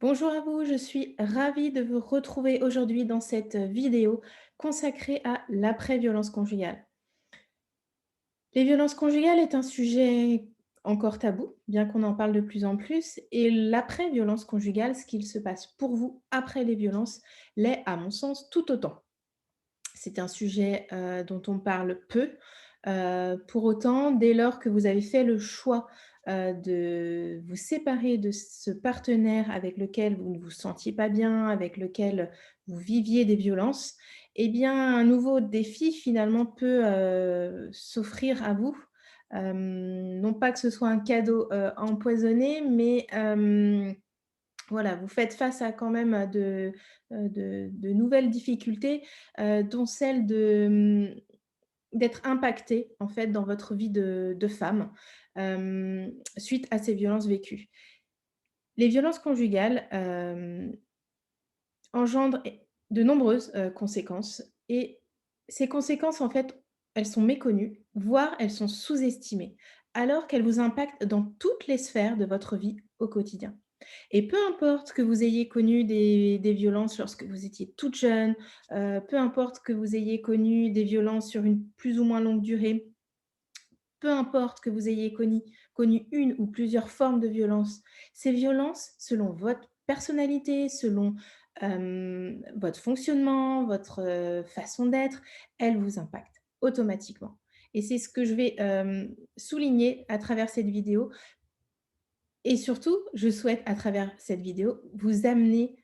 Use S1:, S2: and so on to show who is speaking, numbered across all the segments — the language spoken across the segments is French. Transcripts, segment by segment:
S1: Bonjour à vous, je suis ravie de vous retrouver aujourd'hui dans cette vidéo consacrée à l'après-violence conjugale. Les violences conjugales est un sujet encore tabou, bien qu'on en parle de plus en plus, et l'après-violence conjugale, ce qu'il se passe pour vous après les violences, l'est à mon sens tout autant. C'est un sujet, dont on parle peu. Pour autant, dès lors que vous avez fait le choix, de vous séparer de ce partenaire avec lequel vous ne vous sentiez pas bien, avec lequel vous viviez des violences, eh bien, un nouveau défi finalement peut, s'offrir à vous. Non pas que ce soit un cadeau, empoisonné, mais, voilà, vous faites face à quand même à de nouvelles difficultés, dont celle d'être impacté en fait, dans votre vie de femme, suite à ces violences vécues. Les violences conjugales, engendrent de nombreuses, conséquences et ces conséquences, en fait, elles sont méconnues, voire elles sont sous-estimées, alors qu'elles vous impactent dans toutes les sphères de votre vie au quotidien. Et peu importe que vous ayez connu des violences lorsque vous étiez toute jeune, peu importe que vous ayez connu des violences sur une plus ou moins longue durée, peu importe que vous ayez connu une ou plusieurs formes de violence, ces violences, selon votre personnalité, selon, votre fonctionnement, votre, façon d'être, elles vous impactent automatiquement. Et c'est ce que je vais, souligner à travers cette vidéo et surtout, je souhaite à travers cette vidéo vous amener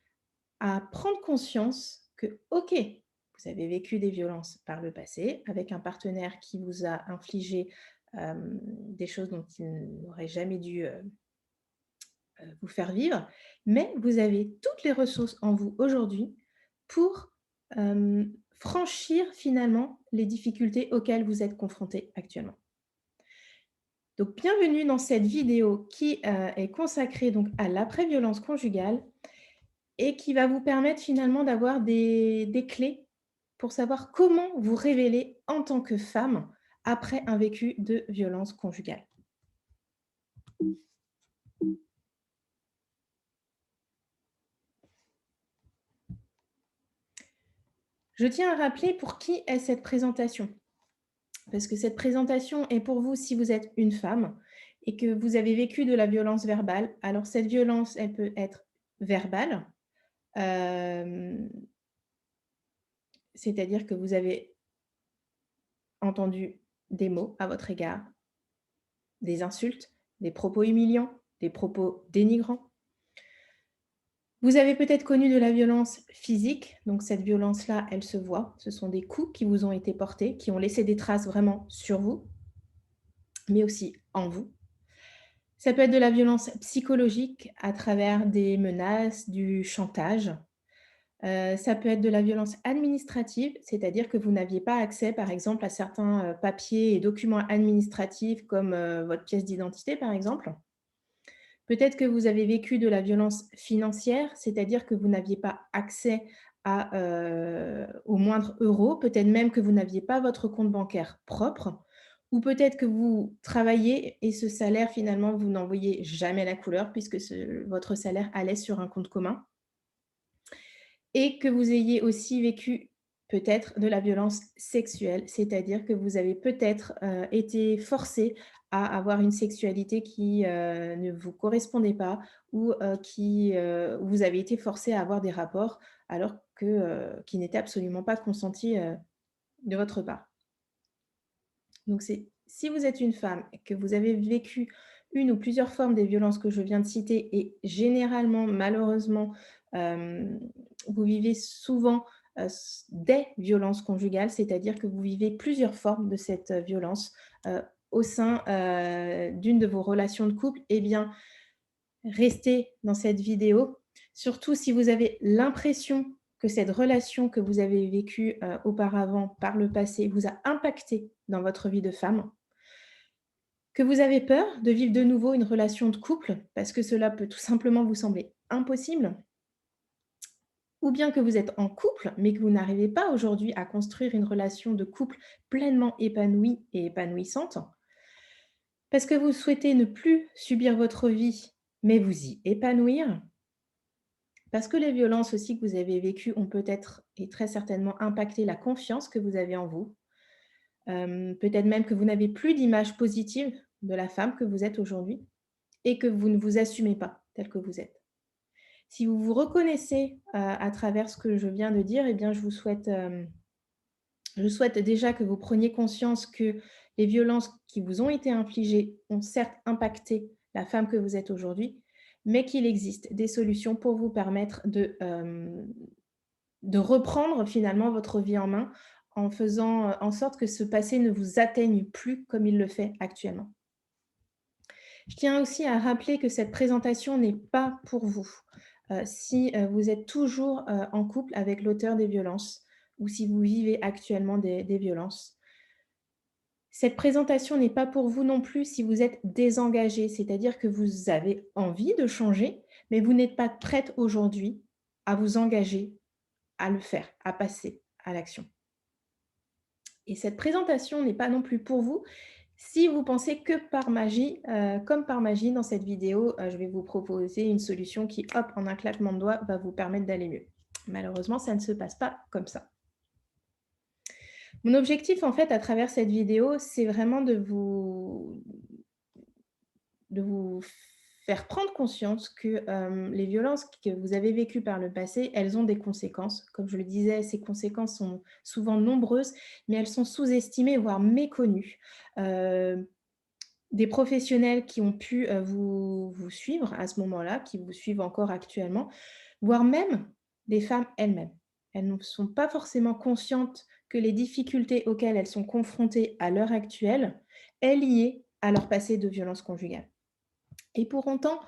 S1: à prendre conscience que, OK, vous avez vécu des violences par le passé avec un partenaire qui vous a infligé, des choses dont il n'aurait jamais dû, vous faire vivre, mais vous avez toutes les ressources en vous aujourd'hui pour, franchir finalement les difficultés auxquelles vous êtes confrontés actuellement. Donc bienvenue dans cette vidéo qui, est consacrée donc à l'après-violence conjugale et qui va vous permettre finalement d'avoir des clés pour savoir comment vous révéler en tant que femme après un vécu de violence conjugale. Je tiens à rappeler pour qui est cette présentation, parce que cette présentation est pour vous si vous êtes une femme et que vous avez vécu de la violence verbale. Alors cette violence, elle peut être verbale, hem, c'est-à-dire que vous avez entendu des mots à votre égard, des insultes, des propos humiliants, des propos dénigrants. Vous avez peut-être connu de la violence physique, donc cette violence-là, elle se voit. Ce sont des coups qui vous ont été portés, qui ont laissé des traces vraiment sur vous, mais aussi en vous. Ça peut être de la violence psychologique à travers des menaces, du chantage. Ça peut être de la violence administrative, c'est-à-dire que vous n'aviez pas accès, par exemple, à certains, papiers et documents administratifs comme, votre pièce d'identité, par exemple. Peut-être que vous avez vécu de la violence financière, c'est-à-dire que vous n'aviez pas accès au moindre euro, peut-être même que vous n'aviez pas votre compte bancaire propre ou peut-être que vous travaillez et ce salaire finalement vous n'en voyez jamais la couleur puisque votre salaire allait sur un compte commun et que vous ayez aussi vécu peut-être de la violence sexuelle, c'est-à-dire que vous avez peut-être, été forcé à avoir une sexualité qui, ne vous correspondait pas ou, où vous avez été forcé à avoir des rapports alors que, qui n'étaient absolument pas consentis, de votre part. Donc c'est si vous êtes une femme et que vous avez vécu une ou plusieurs formes des violences que je viens de citer et généralement, malheureusement, hem, vous vivez souvent, des violences conjugales, c'est-à-dire que vous vivez plusieurs formes de cette, violence, au sein, d'une de vos relations de couple, eh bien, restez dans cette vidéo. Surtout si vous avez l'impression que cette relation que vous avez vécue, auparavant, par le passé, vous a impacté dans votre vie de femme, que vous avez peur de vivre de nouveau une relation de couple parce que cela peut tout simplement vous sembler impossible, ou bien que vous êtes en couple, mais que vous n'arrivez pas aujourd'hui à construire une relation de couple pleinement épanouie et épanouissante, parce que vous souhaitez ne plus subir votre vie, mais vous y épanouir. Parce que les violences aussi que vous avez vécues ont peut-être et très certainement impacté la confiance que vous avez en vous. Peut-être même que vous n'avez plus d'image positive de la femme que vous êtes aujourd'hui et que vous ne vous assumez pas telle que vous êtes. Si vous vous reconnaissez, à travers ce que je viens de dire, eh bien je souhaite déjà que vous preniez conscience que les violences qui vous ont été infligées ont certes impacté la femme que vous êtes aujourd'hui, mais qu'il existe des solutions pour vous permettre de reprendre finalement votre vie en main en faisant, en sorte que ce passé ne vous atteigne plus comme il le fait actuellement. Je tiens aussi à rappeler que cette présentation n'est pas pour vous. Si, vous êtes toujours, en couple avec l'auteur des violences ou si vous vivez actuellement des violences. Cette présentation n'est pas pour vous non plus si vous êtes désengagé, c'est-à-dire que vous avez envie de changer, mais vous n'êtes pas prête aujourd'hui à vous engager à le faire, à passer à l'action. Et cette présentation n'est pas non plus pour vous si vous pensez que par magie, comme par magie dans cette vidéo, je vais vous proposer une solution qui, hop, en un claquement de doigts, va vous permettre d'aller mieux. Malheureusement, ça ne se passe pas comme ça. Mon objectif, en fait, à travers cette vidéo, c'est vraiment de vous faire prendre conscience que, les violences que vous avez vécues par le passé, elles ont des conséquences. Comme je le disais, ces conséquences sont souvent nombreuses, mais elles sont sous-estimées, voire méconnues. Heu, des professionnels qui ont pu, vous suivre à ce moment-là, qui vous suivent encore actuellement, voire même des femmes elles-mêmes. Elles ne sont pas forcément conscientes que les difficultés auxquelles elles sont confrontées à l'heure actuelle est liées à leur passé de violence conjugale. Et pour autant,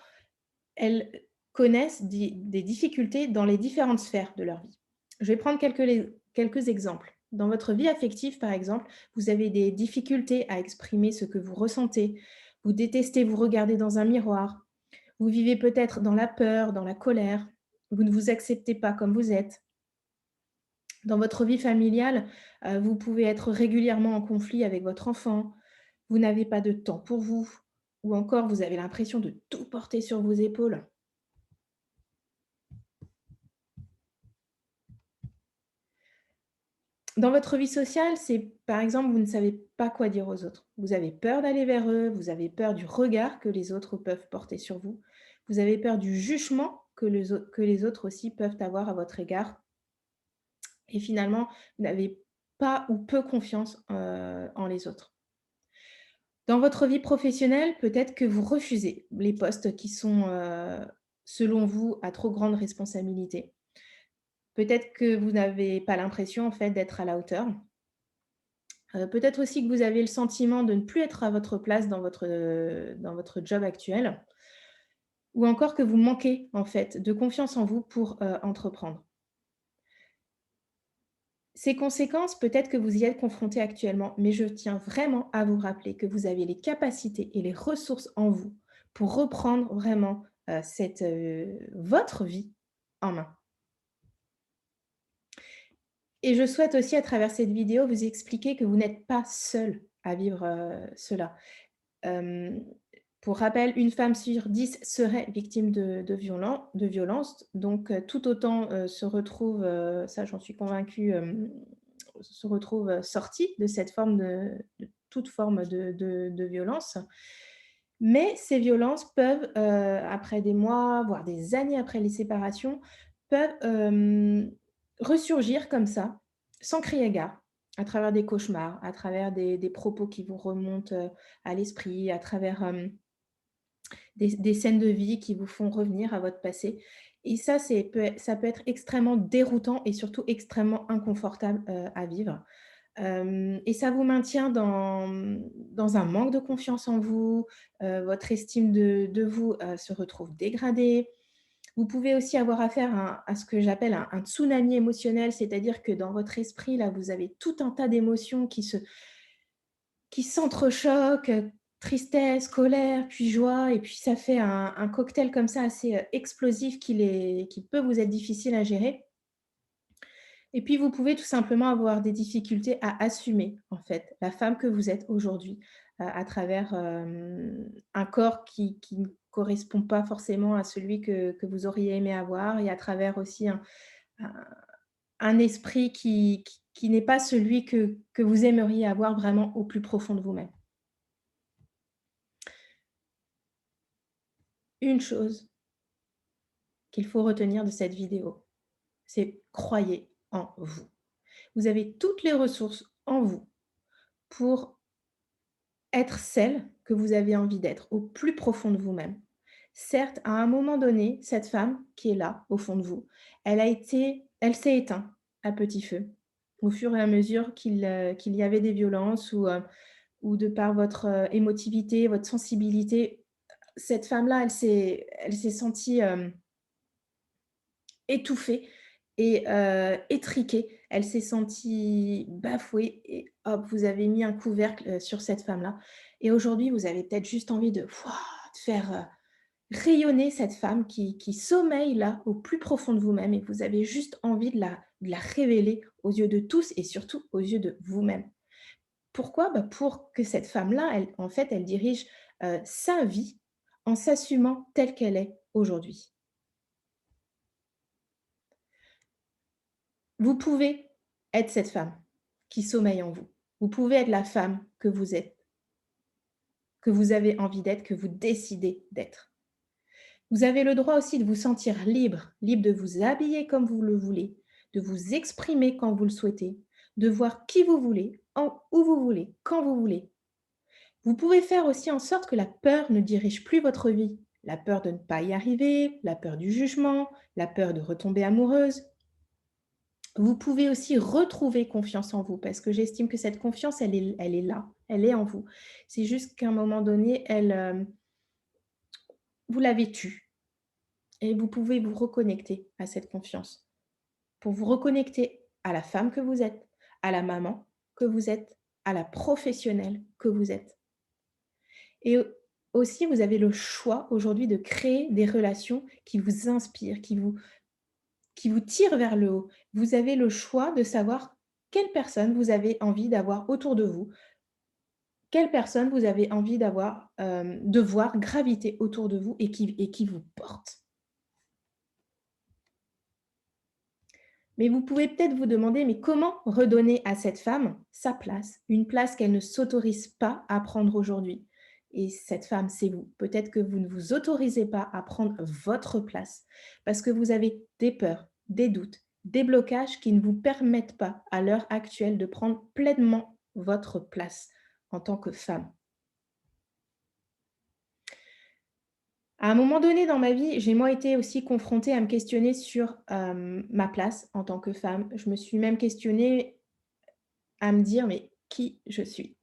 S1: elles connaissent des difficultés dans les différentes sphères de leur vie. Je vais prendre quelques exemples. Dans votre vie affective, par exemple, vous avez des difficultés à exprimer ce que vous ressentez. Vous détestez vous regarder dans un miroir. Vous vivez peut-être dans la peur, dans la colère. Vous ne vous acceptez pas comme vous êtes. Dans votre vie familiale, vous pouvez être régulièrement en conflit avec votre enfant. Vous n'avez pas de temps pour vous ou encore vous avez l'impression de tout porter sur vos épaules. Dans votre vie sociale, c'est par exemple, vous ne savez pas quoi dire aux autres. Vous avez peur d'aller vers eux, vous avez peur du regard que les autres peuvent porter sur vous. Vous avez peur du jugement que les autres aussi peuvent avoir à votre égard et finalement, vous n'avez pas ou peu confiance, en les autres. Dans votre vie professionnelle, peut-être que vous refusez les postes qui sont, selon vous, à trop grande responsabilité. Peut-être que vous n'avez pas l'impression, en fait, d'être à la hauteur. Peut-être aussi que vous avez le sentiment de ne plus être à votre place dans votre job actuel ou encore que vous manquez, en fait, de confiance en vous pour, entreprendre. Ces conséquences, peut-être que vous y êtes confronté actuellement, mais je tiens vraiment à vous rappeler que vous avez les capacités et les ressources en vous pour reprendre vraiment, votre vie en main. Et je souhaite aussi à travers cette vidéo vous expliquer que vous n'êtes pas seul à vivre, cela. Hem, pour rappel, une femme sur 10 serait victime de violences, donc tout autant, se retrouve, ça j'en suis convaincue, se retrouve, sortie de cette forme de toute forme de violence. Mais ces violences peuvent, après des mois, voire des années après les séparations, peuvent, ressurgir comme ça, sans crier gare, à travers des cauchemars, à travers des propos qui vous remontent, à l'esprit, à travers, des scènes de vie qui vous font revenir à votre passé et ça peut être extrêmement déroutant et surtout extrêmement inconfortable, à vivre. Et ça vous maintient dans un manque de confiance en vous, votre estime de vous, se retrouve dégradée. Vous pouvez aussi avoir affaire à ce que j'appelle un tsunami émotionnel, c'est-à-dire que dans votre esprit, là, vous avez tout un tas d'émotions qui s'entrechoquent, tristesse, colère, puis joie et puis ça fait un cocktail comme ça assez, explosif qui peut vous être difficile à gérer et puis vous pouvez tout simplement avoir des difficultés à assumer, en fait, la femme que vous êtes aujourd'hui, à travers, un corps qui ne correspond pas forcément à celui que vous auriez aimé avoir et à travers aussi un un esprit qui n'est pas celui que vous aimeriez avoir vraiment au plus profond de vous-même. Une chose qu'il faut retenir de cette vidéo, c'est croyez en vous. Vous avez toutes les ressources en vous pour être celle que vous avez envie d'être au plus profond de vous-même. Certes, à un moment donné, cette femme qui est là, au fond de vous, elle s'est éteinte à petit feu, au fur et à mesure qu'il y avait des violences ou de par votre, émotivité, votre sensibilité. Cette femme-là, elle s'est sentie, étouffée et étriquée. Elle s'est sentie bafouée et hop, vous avez mis un couvercle, sur cette femme-là et aujourd'hui, vous avez peut-être juste envie de faire, rayonner cette femme qui sommeille là, au plus profond de vous-même et vous avez juste envie de la révéler aux yeux de tous et surtout aux yeux de vous-même. Pourquoi? Bah, pour que cette femme-là, elle en fait, elle dirige, sa vie en s'assumant telle qu'elle est aujourd'hui. Vous pouvez être cette femme qui sommeille en vous. Vous pouvez être la femme que vous êtes, que vous avez envie d'être, que vous décidez d'être. Vous avez le droit aussi de vous sentir libre, libre de vous habiller comme vous le voulez, de vous exprimer quand vous le souhaitez, de voir qui vous voulez, où vous voulez, quand vous voulez. Vous pouvez faire aussi en sorte que la peur ne dirige plus votre vie. La peur de ne pas y arriver, la peur du jugement, la peur de retomber amoureuse. Vous pouvez aussi retrouver confiance en vous parce que j'estime que cette confiance, elle est là, elle est en vous. C'est juste qu'à un moment donné, vous l'avez tue et vous pouvez vous reconnecter à cette confiance pour vous reconnecter à la femme que vous êtes, à la maman que vous êtes, à la professionnelle que vous êtes. Et aussi, vous avez le choix aujourd'hui de créer des relations qui vous inspirent, qui vous tirent vers le haut. Vous avez le choix de savoir quelle personne vous avez envie d'avoir autour de vous, quelle personne vous avez envie d'avoir, de voir graviter autour de vous et qui vous porte. Mais vous pouvez peut-être vous demander, mais comment redonner à cette femme sa place? Une place qu'elle ne s'autorise pas à prendre aujourd'hui. Et cette femme, c'est vous. Peut-être que vous ne vous autorisez pas à prendre votre place parce que vous avez des peurs, des doutes, des blocages qui ne vous permettent pas, à l'heure actuelle, de prendre pleinement votre place en tant que femme. À un moment donné dans ma vie, j'ai moi été aussi confrontée à me questionner sur, ma place en tant que femme. Je me suis même questionnée à me dire: «Mais qui je suis?»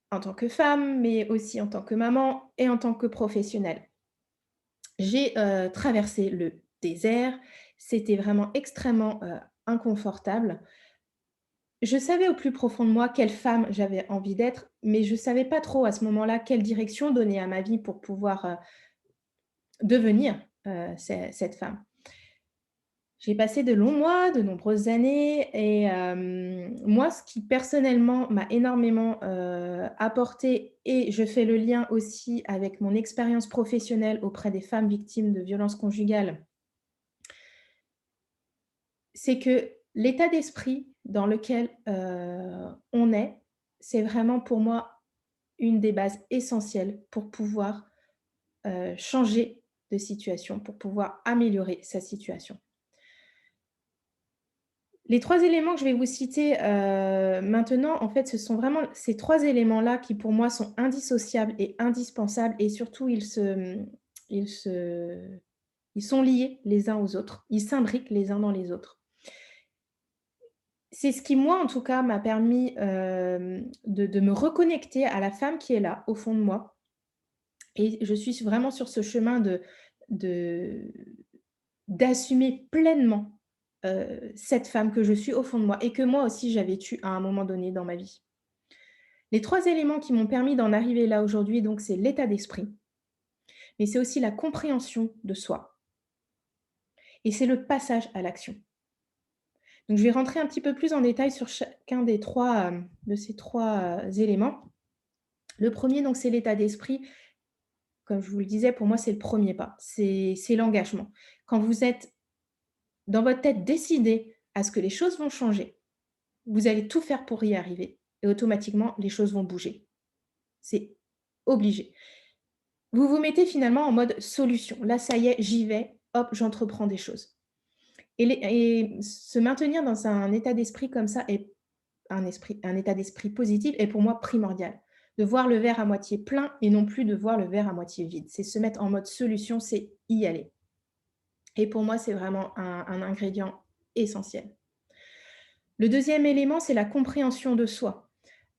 S1: En tant que femme, mais aussi en tant que maman et en tant que professionnelle. J'ai, traversé le désert, c'était vraiment extrêmement, inconfortable. Je savais au plus profond de moi quelle femme j'avais envie d'être, mais je savais pas trop à ce moment-là quelle direction donner à ma vie pour pouvoir, devenir, cette femme. J'ai passé de longs mois, de nombreuses années et moi, ce qui personnellement m'a énormément, apporté et je fais le lien aussi avec mon expérience professionnelle auprès des femmes victimes de violences conjugales, c'est que l'état d'esprit dans lequel, on est, c'est vraiment pour moi une des bases essentielles pour pouvoir, changer de situation, pour pouvoir améliorer sa situation. Les 3 éléments que je vais vous citer, maintenant, en fait, ce sont vraiment ces 3 éléments-là qui, pour moi, sont indissociables et indispensables et surtout ils se ils sont liés les uns aux autres. Ils s'imbriquent les uns dans les autres. C'est ce qui, moi, en tout cas, m'a permis, de me reconnecter à la femme qui est là, au fond de moi et je suis vraiment sur ce chemin de d'assumer pleinement, cette femme que je suis au fond de moi et que moi aussi j'avais tue à un moment donné dans ma vie. Les 3 éléments qui m'ont permis d'en arriver là aujourd'hui, donc c'est l'état d'esprit, mais c'est aussi la compréhension de soi et c'est le passage à l'action. Donc je vais rentrer un petit peu plus en détail sur chacun des 3 de ces 3 éléments. Le premier donc c'est l'état d'esprit. comme je vous le disais, pour moi, c'est le premier pas, c'est l'engagement. Quand vous êtes dans votre tête décidé à ce que les choses vont changer, vous allez tout faire pour y arriver et automatiquement, les choses vont bouger. C'est obligé. Vous vous mettez finalement en mode solution. Là, ça y est, j'y vais, hop, j'entreprends des choses. Et se maintenir dans un état d'esprit comme ça est un état d'esprit positif est pour moi primordial. De voir le verre à moitié plein et non plus de voir le verre à moitié vide. C'est se mettre en mode solution, c'est y aller. Et pour moi, c'est vraiment un ingrédient essentiel. Le deuxième élément, c'est la compréhension de soi.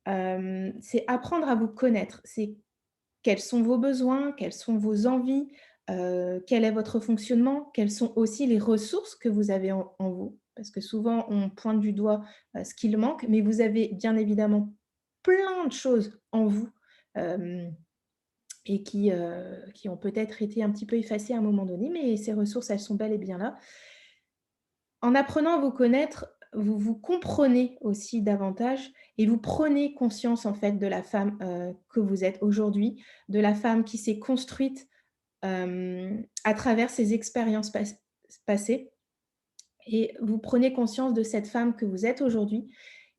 S1: C'est apprendre à vous connaître. C'est quels sont vos besoins, quelles sont vos envies, quel est votre fonctionnement, quelles sont aussi les ressources que vous avez en vous. Parce que souvent, on pointe du doigt, ce qu'il manque, mais vous avez bien évidemment plein de choses en vous, hem et qui ont peut-être été un petit peu effacées à un moment donné, mais ces ressources, elles sont bel et bien là. En apprenant à vous connaître, vous vous comprenez aussi davantage et vous prenez conscience, en fait, de la femme, que vous êtes aujourd'hui, de la femme qui s'est construite, à travers ses expériences passées et vous prenez conscience de cette femme que vous êtes aujourd'hui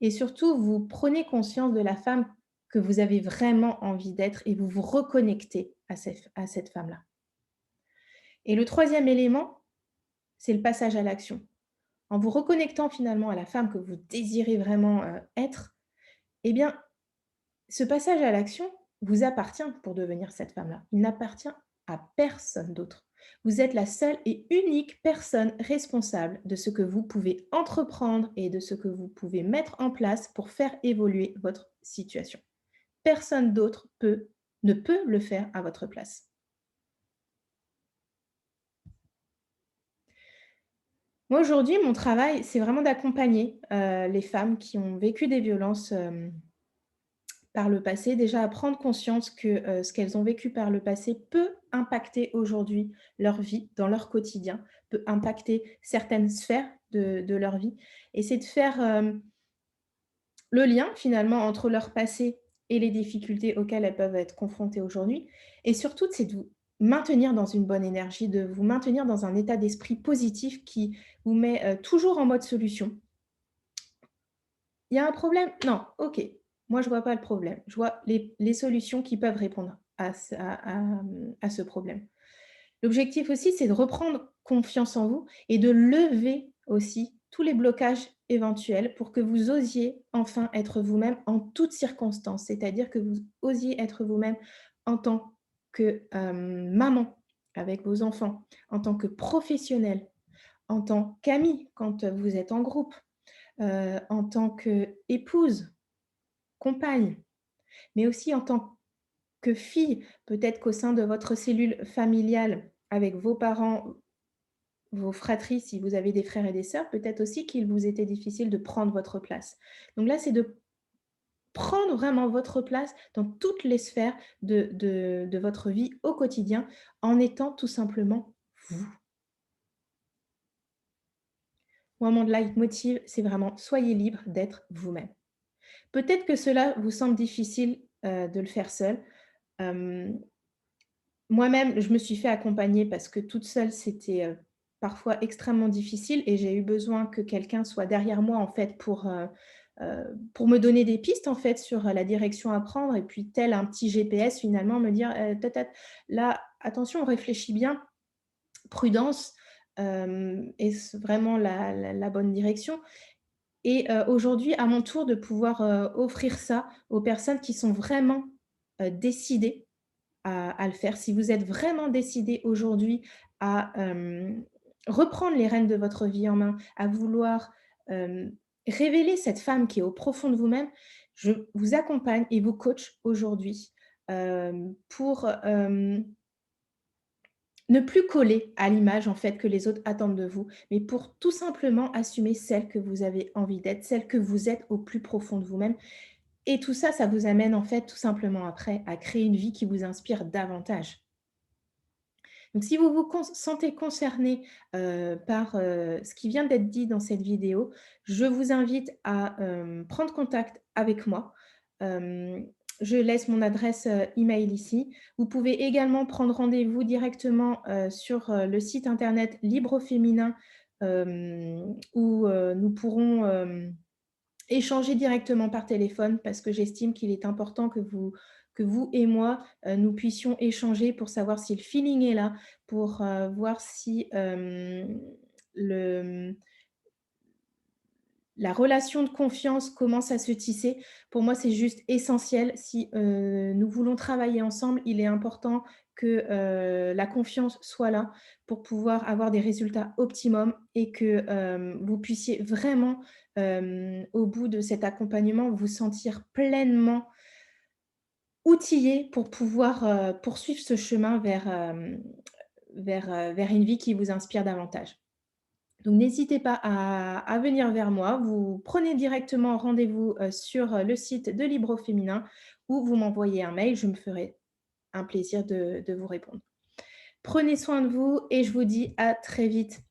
S1: et surtout, vous prenez conscience de la femme que vous avez vraiment envie d'être et vous vous reconnectez à cette femme-là. Et le troisième élément, c'est le passage à l'action. En vous reconnectant finalement à la femme que vous désirez vraiment, être, eh bien, ce passage à l'action vous appartient pour devenir cette femme-là. Il n'appartient à personne d'autre. Vous êtes la seule et unique personne responsable de ce que vous pouvez entreprendre et de ce que vous pouvez mettre en place pour faire évoluer votre situation. Personne d'autre ne peut le faire à votre place. Moi, aujourd'hui, mon travail, c'est vraiment d'accompagner, les femmes qui ont vécu des violences, par le passé, déjà à prendre conscience que, ce qu'elles ont vécu par le passé peut impacter aujourd'hui leur vie, dans leur quotidien, peut impacter certaines sphères de leur vie et c'est de faire, le lien finalement entre leur passé et les difficultés auxquelles elles peuvent être confrontées aujourd'hui et surtout, c'est de vous maintenir dans une bonne énergie, de vous maintenir dans un état d'esprit positif qui vous met, toujours en mode solution. Il y a un problème? Non, OK. Moi, je vois pas le problème. Je vois les solutions qui peuvent répondre à ce problème. L'objectif aussi, c'est de reprendre confiance en vous et de lever aussi tous les blocages éventuels pour que vous osiez enfin être vous-même en toutes circonstances. C'est-à-dire que vous osiez être vous-même en tant que, maman avec vos enfants, en tant que professionnelle, en tant qu'amie quand, vous êtes en groupe, en tant qu'épouse, compagne, mais aussi en tant que fille. Peut-être qu'au sein de votre cellule familiale, avec vos parents, vos fratries, si vous avez des frères et des sœurs, peut-être aussi qu'il vous était difficile de prendre votre place. Donc là, c'est de prendre vraiment votre place dans toutes les sphères de votre vie au quotidien, en étant tout simplement vous. Moi, mon leitmotiv, c'est vraiment: soyez libre d'être vous-même. Peut-être que cela vous semble difficile, de le faire seul. Hem, Moi-même, je me suis fait accompagner parce que toute seule, c'était, parfois extrêmement difficile et j'ai eu besoin que quelqu'un soit derrière moi, en fait, pour me donner des pistes, en fait, sur, la direction à prendre et puis tel un petit GPS, finalement, me dire: ta là, attention, réfléchis bien, prudence, est-ce vraiment la bonne direction?» Et aujourd'hui, à mon tour de pouvoir, offrir ça aux personnes qui sont vraiment, décidées à le faire. Si vous êtes vraiment décidé aujourd'hui à, reprendre les rênes de votre vie en main, à vouloir, révéler cette femme qui est au profond de vous-même, je vous accompagne et vous coach aujourd'hui, pour, ne plus coller à l'image, en fait, que les autres attendent de vous, mais pour tout simplement assumer celle que vous avez envie d'être, celle que vous êtes au plus profond de vous-même et tout ça, ça vous amène, en fait, tout simplement après à créer une vie qui vous inspire davantage. Donc si vous vous sentez concerné, par, ce qui vient d'être dit dans cette vidéo, je vous invite à, prendre contact avec moi. Hem, je laisse mon adresse, email ici. Vous pouvez également prendre rendez-vous directement, sur, le site internet Libre au féminin, où, nous pourrons, échanger directement par téléphone parce que j'estime qu'il est important que vous et moi, nous puissions échanger pour savoir si le feeling est là, pour, voir si, le la relation de confiance commence à se tisser. Pour moi, c'est juste essentiel. Si, nous voulons travailler ensemble, il est important que, la confiance soit là pour pouvoir avoir des résultats optimum et que, vous puissiez vraiment, au bout de cet accompagnement, vous sentir pleinement outillé pour pouvoir, poursuivre ce chemin vers une vie qui vous inspire davantage. Donc n'hésitez pas à venir vers moi. Vous prenez directement rendez-vous, sur, le site de Libre au Féminin ou vous m'envoyez un mail, je me ferai un plaisir de vous répondre. Prenez soin de vous et je vous dis à très vite.